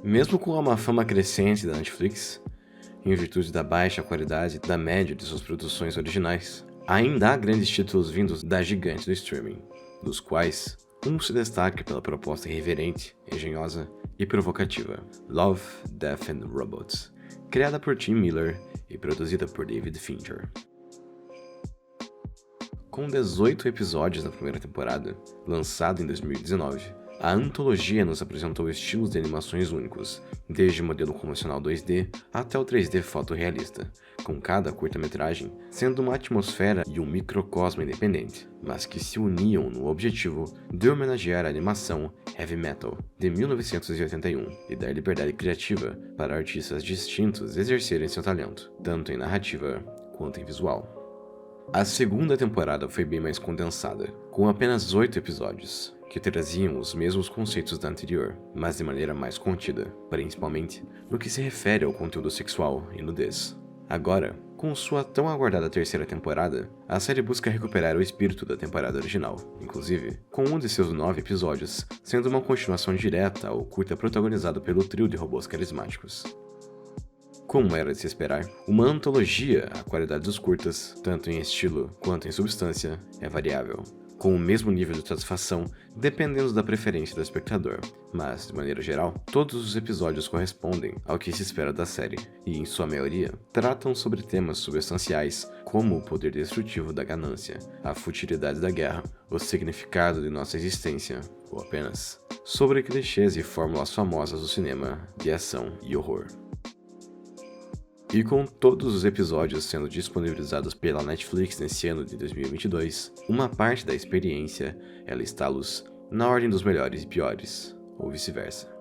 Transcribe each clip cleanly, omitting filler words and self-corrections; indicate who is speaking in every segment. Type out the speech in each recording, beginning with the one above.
Speaker 1: Mesmo com uma fama crescente da Netflix, em virtude da baixa qualidade da média de suas produções originais, ainda há grandes títulos vindos da gigante do streaming, dos quais um se destaca pela proposta irreverente, engenhosa e provocativa: Love, Death and Robots, criada por Tim Miller e produzida por David Fincher. Com 18 episódios na primeira temporada, lançada em 2019, a antologia nos apresentou estilos de animações únicos, desde o modelo convencional 2D até o 3D fotorrealista, com cada curta-metragem sendo uma atmosfera e um microcosmo independente, mas que se uniam no objetivo de homenagear a animação Heavy Metal de 1981 e dar liberdade criativa para artistas distintos exercerem seu talento, tanto em narrativa quanto em visual. A segunda temporada foi bem mais condensada, com apenas 8 episódios, que traziam os mesmos conceitos da anterior, mas de maneira mais contida, principalmente no que se refere ao conteúdo sexual e nudez. Agora, com sua tão aguardada terceira temporada, a série busca recuperar o espírito da temporada original, inclusive com um de seus 9 episódios sendo uma continuação direta ao curta protagonizado pelo trio de robôs carismáticos. Como era de se esperar, uma antologia, a qualidade dos curtas, tanto em estilo quanto em substância, é variável, com o mesmo nível de satisfação dependendo da preferência do espectador, mas, de maneira geral, todos os episódios correspondem ao que se espera da série, e, em sua maioria, tratam sobre temas substanciais como o poder destrutivo da ganância, a futilidade da guerra, o significado de nossa existência, ou apenas sobre clichês e fórmulas famosas do cinema de ação e horror. E com todos os episódios sendo disponibilizados pela Netflix nesse ano de 2022, uma parte da experiência é listá-los na ordem dos melhores e piores, ou vice-versa.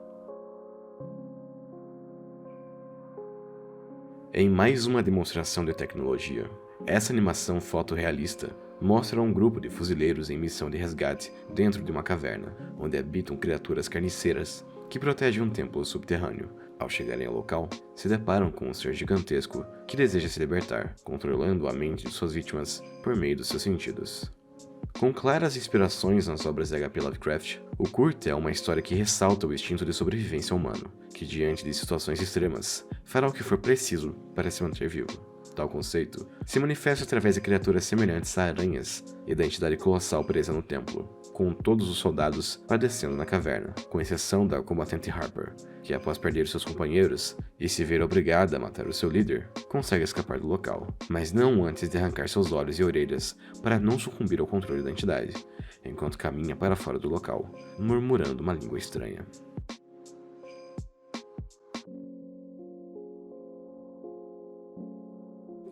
Speaker 1: Em mais uma demonstração de tecnologia, essa animação fotorrealista mostra um grupo de fuzileiros em missão de resgate dentro de uma caverna, onde habitam criaturas carniceiras que protegem um templo subterrâneo. Ao chegarem ao local, se deparam com um ser gigantesco que deseja se libertar, controlando a mente de suas vítimas por meio dos seus sentidos. Com claras inspirações nas obras de H.P. Lovecraft, o curta é uma história que ressalta o instinto de sobrevivência humano, que diante de situações extremas, fará o que for preciso para se manter vivo. Tal conceito se manifesta através de criaturas semelhantes a aranhas e da entidade colossal presa no templo, com todos os soldados padecendo na caverna, com exceção da combatente Harper, que após perder seus companheiros e se ver obrigada a matar o seu líder, consegue escapar do local, mas não antes de arrancar seus olhos e orelhas para não sucumbir ao controle da entidade, enquanto caminha para fora do local, murmurando uma língua estranha.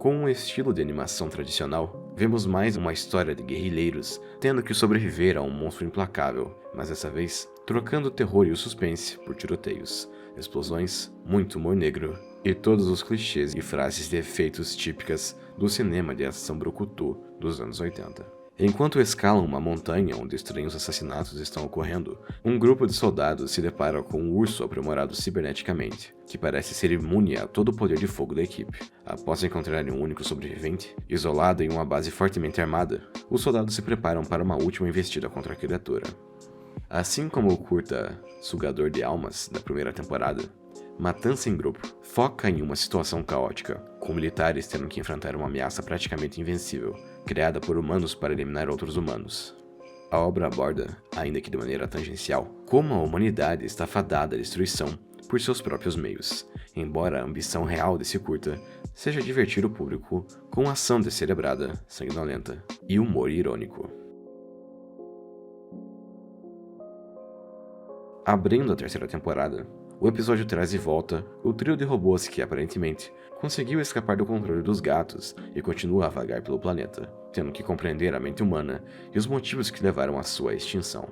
Speaker 1: Com um estilo de animação tradicional, vemos mais uma história de guerrilheiros tendo que sobreviver a um monstro implacável, mas dessa vez trocando o terror e o suspense por tiroteios, explosões, muito humor negro e todos os clichês e frases de efeitos típicas do cinema de ação brucutu dos anos 80. Enquanto escalam uma montanha onde estranhos assassinatos estão ocorrendo, um grupo de soldados se depara com um urso aprimorado ciberneticamente, que parece ser imune a todo o poder de fogo da equipe. Após encontrarem um único sobrevivente, isolado em uma base fortemente armada, os soldados se preparam para uma última investida contra a criatura. Assim como o curta Sugador de Almas, da primeira temporada, Matança em Grupo foca em uma situação caótica, com militares tendo que enfrentar uma ameaça praticamente invencível, criada por humanos para eliminar outros humanos. A obra aborda, ainda que de maneira tangencial, como a humanidade está fadada à destruição por seus próprios meios, embora a ambição real desse curta seja divertir o público com ação descerebrada, sanguinolenta e humor irônico. Abrindo a terceira temporada, o episódio traz de volta o trio de robôs que, aparentemente, conseguiu escapar do controle dos gatos e continua a vagar pelo planeta, tendo que compreender a mente humana e os motivos que levaram à sua extinção.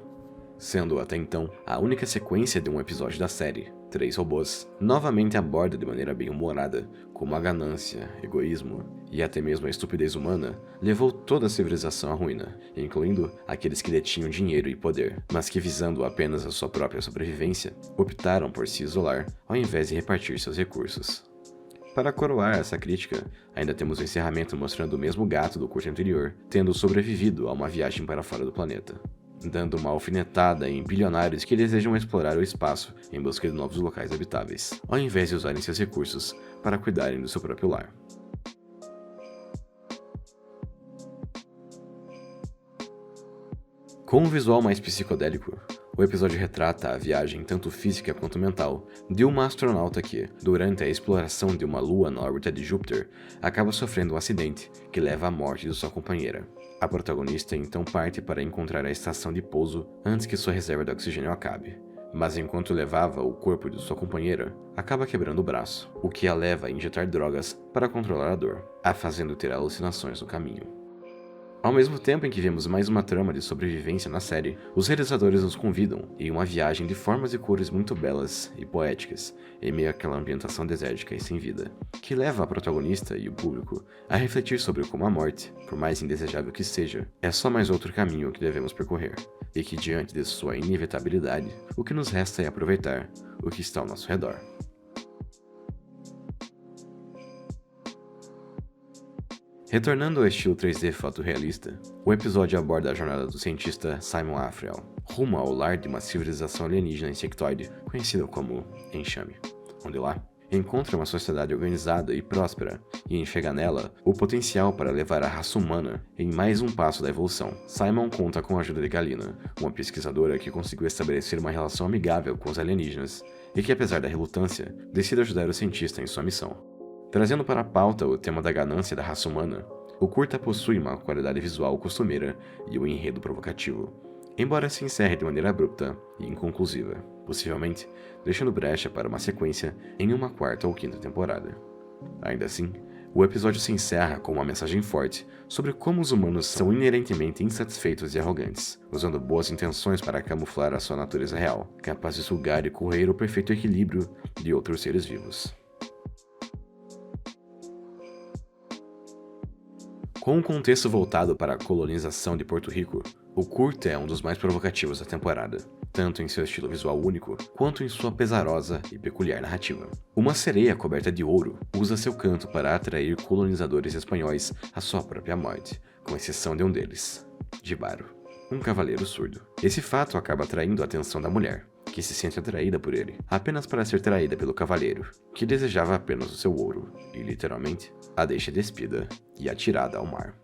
Speaker 1: Sendo até então a única sequência de um episódio da série, 3 robôs novamente aborda de maneira bem humorada como a ganância, egoísmo e até mesmo a estupidez humana levou toda a civilização à ruína, incluindo aqueles que detinham dinheiro e poder, mas que, visando apenas a sua própria sobrevivência, optaram por se isolar ao invés de repartir seus recursos. Para coroar essa crítica, ainda temos o encerramento mostrando o mesmo gato do curso anterior tendo sobrevivido a uma viagem para fora do planeta. dando uma alfinetada em bilionários que desejam explorar o espaço em busca de novos locais habitáveis, ao invés de usarem seus recursos para cuidarem do seu próprio lar. Com um visual mais psicodélico, o episódio retrata a viagem tanto física quanto mental de uma astronauta que, durante a exploração de uma lua na órbita de Júpiter, acaba sofrendo um acidente que leva à morte de sua companheira. A protagonista então parte para encontrar a estação de pouso antes que sua reserva de oxigênio acabe. Mas enquanto levava o corpo de sua companheira, acaba quebrando o braço, o que a leva a injetar drogas para controlar a dor, a fazendo ter alucinações no caminho. Ao mesmo tempo em que vemos mais uma trama de sobrevivência na série, os realizadores nos convidam em uma viagem de formas e cores muito belas e poéticas, em meio àquela ambientação desértica e sem vida, que leva a protagonista e o público a refletir sobre como a morte, por mais indesejável que seja, é só mais outro caminho que devemos percorrer, e que diante de sua inevitabilidade, o que nos resta é aproveitar o que está ao nosso redor. Retornando ao estilo 3D fotorrealista, o episódio aborda a jornada do cientista Simon Afriel, rumo ao lar de uma civilização alienígena insectoide, conhecida como Enxame, onde lá encontra uma sociedade organizada e próspera e enxerga nela o potencial para levar a raça humana em mais um passo da evolução. Simon conta com a ajuda de Galina, uma pesquisadora que conseguiu estabelecer uma relação amigável com os alienígenas e que, apesar da relutância, decide ajudar o cientista em sua missão. Trazendo para a pauta o tema da ganância da raça humana, o curta possui uma qualidade visual costumeira e um enredo provocativo, embora se encerre de maneira abrupta e inconclusiva, possivelmente deixando brecha para uma sequência em uma quarta ou quinta temporada. Ainda assim, o episódio se encerra com uma mensagem forte sobre como os humanos são inerentemente insatisfeitos e arrogantes, usando boas intenções para camuflar a sua natureza real, capaz de sugar e corroer o perfeito equilíbrio de outros seres vivos. Com um contexto voltado para a colonização de Porto Rico, o curta é um dos mais provocativos da temporada, tanto em seu estilo visual único, quanto em sua pesarosa e peculiar narrativa. Uma sereia coberta de ouro usa seu canto para atrair colonizadores espanhóis à sua própria morte, com exceção de um deles, Jibaro, um cavaleiro surdo. Esse fato acaba atraindo a atenção da mulher, que se sente atraída por ele, apenas para ser traída pelo cavaleiro, que desejava apenas o seu ouro, e literalmente a deixa despida e atirada ao mar.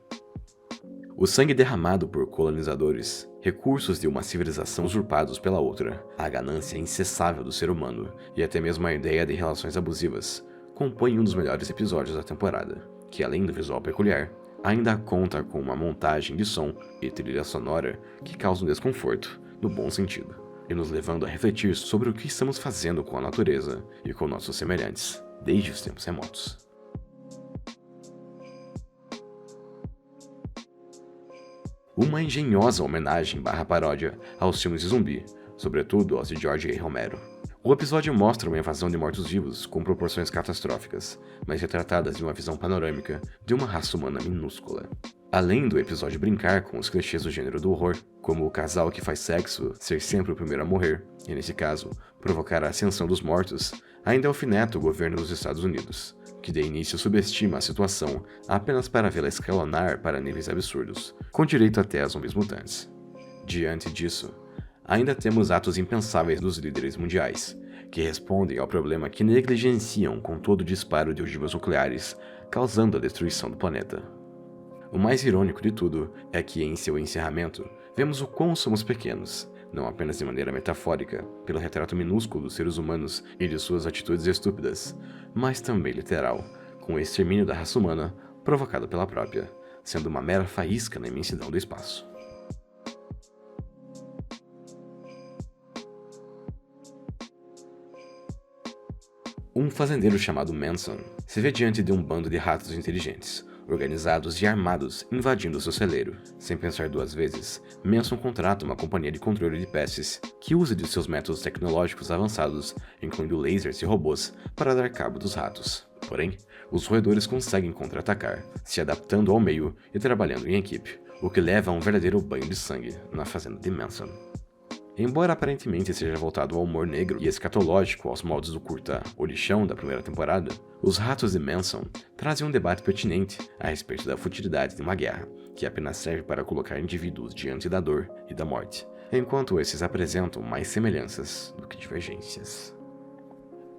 Speaker 1: O sangue derramado por colonizadores, recursos de uma civilização usurpados pela outra, a ganância incessável do ser humano e até mesmo a ideia de relações abusivas, compõem um dos melhores episódios da temporada, que além do visual peculiar, ainda conta com uma montagem de som e trilha sonora que causam desconforto, no bom sentido, e nos levando a refletir sobre o que estamos fazendo com a natureza e com nossos semelhantes, desde os tempos remotos. Uma engenhosa homenagem / paródia aos filmes de zumbi, sobretudo aos de George A. Romero. O episódio mostra uma invasão de mortos-vivos com proporções catastróficas, mas retratadas de uma visão panorâmica de uma raça humana minúscula. Além do episódio brincar com os clichês do gênero do horror, como o casal que faz sexo ser sempre o primeiro a morrer, e nesse caso, provocar a ascensão dos mortos, ainda alfineta o governo dos Estados Unidos, que de início subestima a situação apenas para vê-la escalonar para níveis absurdos, com direito até a zumbis mutantes. Diante disso, ainda temos atos impensáveis dos líderes mundiais, que respondem ao problema que negligenciam com todo o disparo de ogivas nucleares, causando a destruição do planeta. O mais irônico de tudo é que, em seu encerramento, vemos o quão somos pequenos, não apenas de maneira metafórica, pelo retrato minúsculo dos seres humanos e de suas atitudes estúpidas, mas também literal, com o extermínio da raça humana provocado pela própria, sendo uma mera faísca na imensidão do espaço. Um fazendeiro chamado Manson se vê diante de um bando de ratos inteligentes, organizados e armados, invadindo seu celeiro. Sem pensar duas vezes, Manson contrata uma companhia de controle de pestes que usa de seus métodos tecnológicos avançados, incluindo lasers e robôs, para dar cabo dos ratos. Porém, os roedores conseguem contra-atacar, se adaptando ao meio e trabalhando em equipe, o que leva a um verdadeiro banho de sangue na fazenda de Manson. Embora aparentemente seja voltado ao humor negro e escatológico aos moldes do curta O Lixão da primeira temporada, os ratos de Manson trazem um debate pertinente a respeito da futilidade de uma guerra, que apenas serve para colocar indivíduos diante da dor e da morte, enquanto esses apresentam mais semelhanças do que divergências.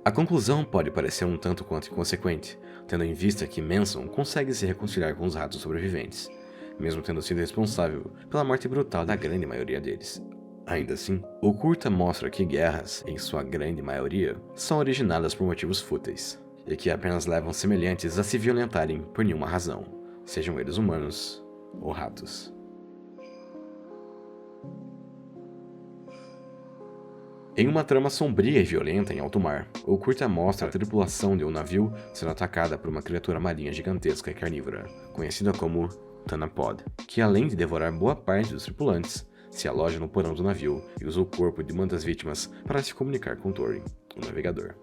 Speaker 1: A conclusão pode parecer um tanto quanto inconsequente, tendo em vista que Manson consegue se reconciliar com os ratos sobreviventes, mesmo tendo sido responsável pela morte brutal da grande maioria deles. Ainda assim, o curta mostra que guerras, em sua grande maioria, são originadas por motivos fúteis, e que apenas levam semelhantes a se violentarem por nenhuma razão, sejam eles humanos ou ratos. Em uma trama sombria e violenta em alto mar, o curta mostra a tripulação de um navio sendo atacada por uma criatura marinha gigantesca e carnívora, conhecida como Thanapod, que além de devorar boa parte dos tripulantes, se aloja no porão do navio e usa o corpo de uma das vítimas para se comunicar com Thorin, o navegador.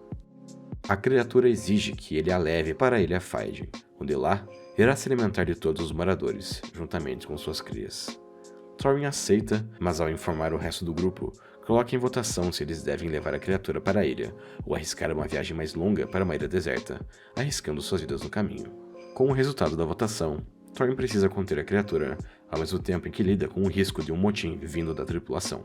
Speaker 1: A criatura exige que ele a leve para a ilha Fide, onde lá irá se alimentar de todos os moradores, juntamente com suas crias. Thorin aceita, mas ao informar o resto do grupo, coloca em votação se eles devem levar a criatura para a ilha ou arriscar uma viagem mais longa para uma ilha deserta, arriscando suas vidas no caminho. Com o resultado da votação, Thorin precisa conter a criatura, ao mesmo tempo em que lida com o risco de um motim vindo da tripulação.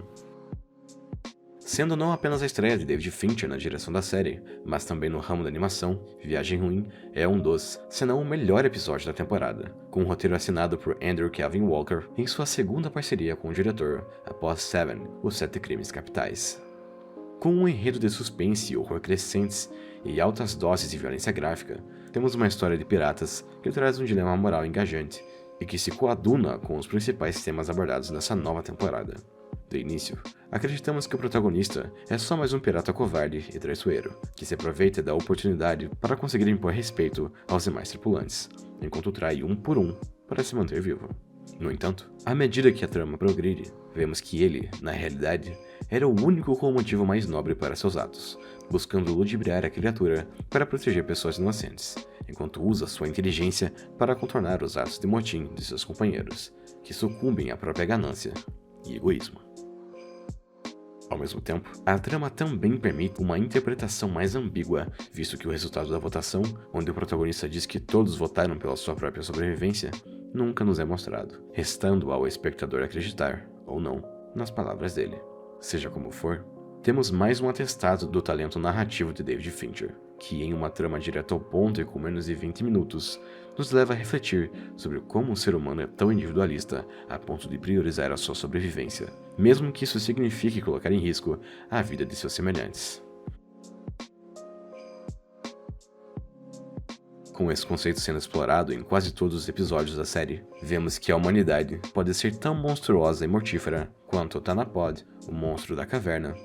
Speaker 1: Sendo não apenas a estreia de David Fincher na direção da série, mas também no ramo da animação, Viagem Ruim é um dos, se não o melhor episódio da temporada, com um roteiro assinado por Andrew Kevin Walker em sua segunda parceria com o diretor após Seven, Os Sete Crimes Capitais. Com um enredo de suspense e horror crescentes e altas doses de violência gráfica, temos uma história de piratas que traz um dilema moral engajante e que se coaduna com os principais temas abordados nessa nova temporada. De início, acreditamos que o protagonista é só mais um pirata covarde e traiçoeiro, que se aproveita da oportunidade para conseguir impor respeito aos demais tripulantes, enquanto trai um por um para se manter vivo. No entanto, à medida que a trama progride, vemos que ele, na realidade, era o único com o motivo mais nobre para seus atos, buscando ludibriar a criatura para proteger pessoas inocentes, enquanto usa sua inteligência para contornar os atos de motim de seus companheiros, que sucumbem à própria ganância e egoísmo. Ao mesmo tempo, a trama também permite uma interpretação mais ambígua, visto que o resultado da votação, onde o protagonista diz que todos votaram pela sua própria sobrevivência, nunca nos é mostrado, restando ao espectador acreditar, ou não, nas palavras dele. Seja como for, temos mais um atestado do talento narrativo de David Fincher, que em uma trama direta ao ponto e com menos de 20 minutos, nos leva a refletir sobre como o ser humano é tão individualista a ponto de priorizar a sua sobrevivência, mesmo que isso signifique colocar em risco a vida de seus semelhantes. Com esse conceito sendo explorado em quase todos os episódios da série, vemos que a humanidade pode ser tão monstruosa e mortífera quanto o Thanapod, o monstro da caverna,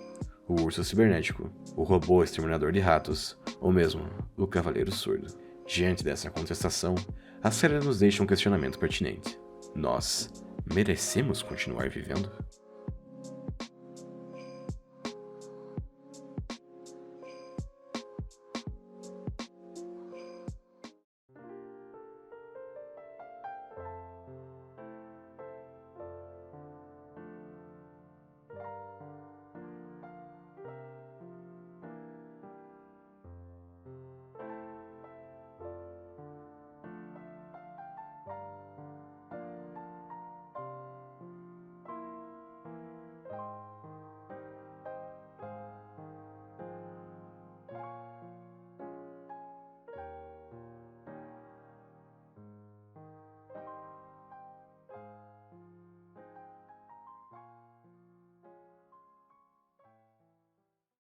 Speaker 1: o urso cibernético, o robô exterminador de ratos, ou mesmo o cavaleiro surdo. Diante dessa contestação, a série nos deixa um questionamento pertinente. Nós merecemos continuar vivendo?